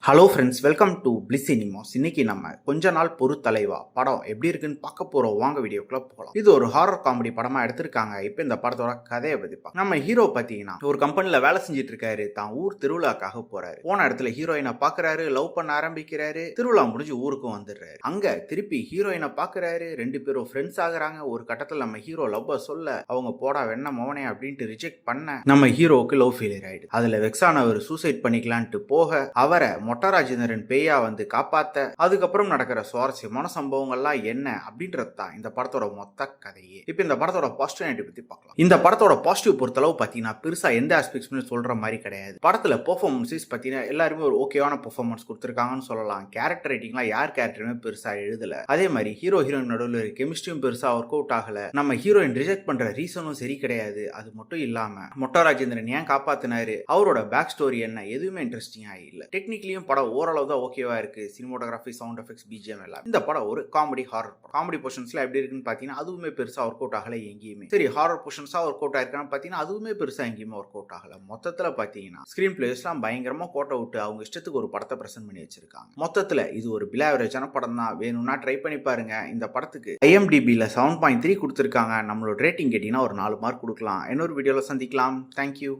Hello friends, welcome to bliss cinemas. இன்னைக்கு நம்ம கொஞ்ச நாள் பொறு தலைவா படம் எப்படி இருக்குன்னு பார்க்க போறோம். வாங்க வீடியோக்குள்ள போகலாம். இது ஒரு ஹாரர் காமெடி படமா எடுத்திருக்காங்க. இப்போ இந்த படத்தோட கதையை பத்தி பார்க்கலாம். நம்ம ஹீரோ பார்த்தீங்கன்னா ஒரு கம்பெனில வேலை செஞ்சுட்டு இருக்காரு. தான் ஊர் திருவிழாக்காக போறாரு. போன இடத்துல ஹீரோயினை பாக்குறாரு, லவ் பண்ண ஆரம்பிக்கிறாரு. திருவிழா முடிஞ்சு ஊருக்கும் வந்துடுறாரு. அங்க திருப்பி ஹீரோயினை பாக்குறாரு. ரெண்டு பேரும் ஃப்ரெண்ட்ஸ் ஆகுறாங்க. ஒரு கட்டத்தில் நம்ம ஹீரோ லவ் சொல்ல அவங்க போடா வெண்ண மோனே அப்படின்ட்டு ரிஜெக்ட் பண்ண நம்ம ஹீரோவுக்கு லவ் ஃபெயிலியர் ஆயிடுது. அதுல வெக்ஸான அவர் சூசைட் பண்ணிக்கலான்ட்டு போக அவரை மொட்டராஜேந்திரன் பேயா வந்து காப்பாத்த அதுக்கப்புறம் நடக்கிற சுவாரஸ்யமான சம்பவங்கள்லாம் என்ன அப்படின்றது தான் இந்த படத்தோட மொத்த கதையே. இப்போ இந்த படத்தோட பாசிட்டிவ் பத்தி பார்க்கலாம். இந்த படத்தோட பாசிட்டிவ் பொறுத்தளவு பார்த்தீங்கன்னா பெருசா எந்த ஆஸ்பெக்ட்ஸ்மே சொல்ற மாதிரி கிடையாது. படத்துல பெர்ஃபார்மன்ஸஸ் பார்த்தீங்கன்னா எல்லாருமே ஒரு ஓகேவான பெர்ஃபார்மன்ஸ் கொடுத்துருக்காங்கன்னு சொல்லலாம். கேரக்டர் ரைட்டிங்லாம் யார் கேரக்டருமே பெருசா எழுதல. அதே மாதிரி ஹீரோ ஹீரோயின் நடுவில் கெமிஸ்ட்ரியும் பெருசா ஒர்க் அவுட் ஆகல. நம்ம ஹீரோயின் ரிஜெக்ட் பண்ற ரீசனும் சரி கிடையாது. அது மட்டும் இல்லாம மொட்டராஜேந்திரன் ஏன் காப்பாத்தினாரு, அவரோட பேக் ஸ்டோரி என்ன, எதுவுமே இன்ட்ரெஸ்டிங்கா இல்ல. டெக்னிக்கலியும் படம் ஓரளவு தான் ஓகேவா இருக்கு. சினிமோட்டோகிராஃபி, சவுண்ட் எஃபெக்ட்ஸ், பிஜிஎம் எல்லாம். இந்த படம் ஒரு காமெடி ஹாரர் படம். காமெடி போர்ஷன்ஸ்ல எப்படி இருக்குன்னு பாத்தீங்கன்னா அதுவுமே பெருசா ஒர்க் அவுட் ஆகல எங்கேயுமே. சரி, ஹாரர் போர்ஷன்ஸா ஒர்க் அவுட் ஆயிருக்கான்னு பாத்தீங்கன்னா அதுவுமே பெருசா எங்கேயுமே ஒர்க் அவுட் ஆகல. மொத்தத்துல பாத்தீங்கன்னா ஸ்கிரீன் பிளேஸ்லாம் பயங்கரமா கோட்டை விட்டு அவங்க இஷ்டத்துக்கு ஒரு படத்தை பிரசன்ட் பண்ணி வச்சிருக்காங்க. மொத்தத்துல இது ஒரு பிலாவரேஜான படம் தான். வேணும்னா ட்ரை பண்ணி பாருங்க. இந்த படத்துக்கு IMDbல 7.3 கொடுத்திருக்காங்க. நம்மளோட ரேட்டிங் கேட்டீங்கன்னா ஒரு 4 மார்க் கொடுக்கலாம். இன்னொரு வீடியோல சந்திக்கலாம். தேங்க்யூ.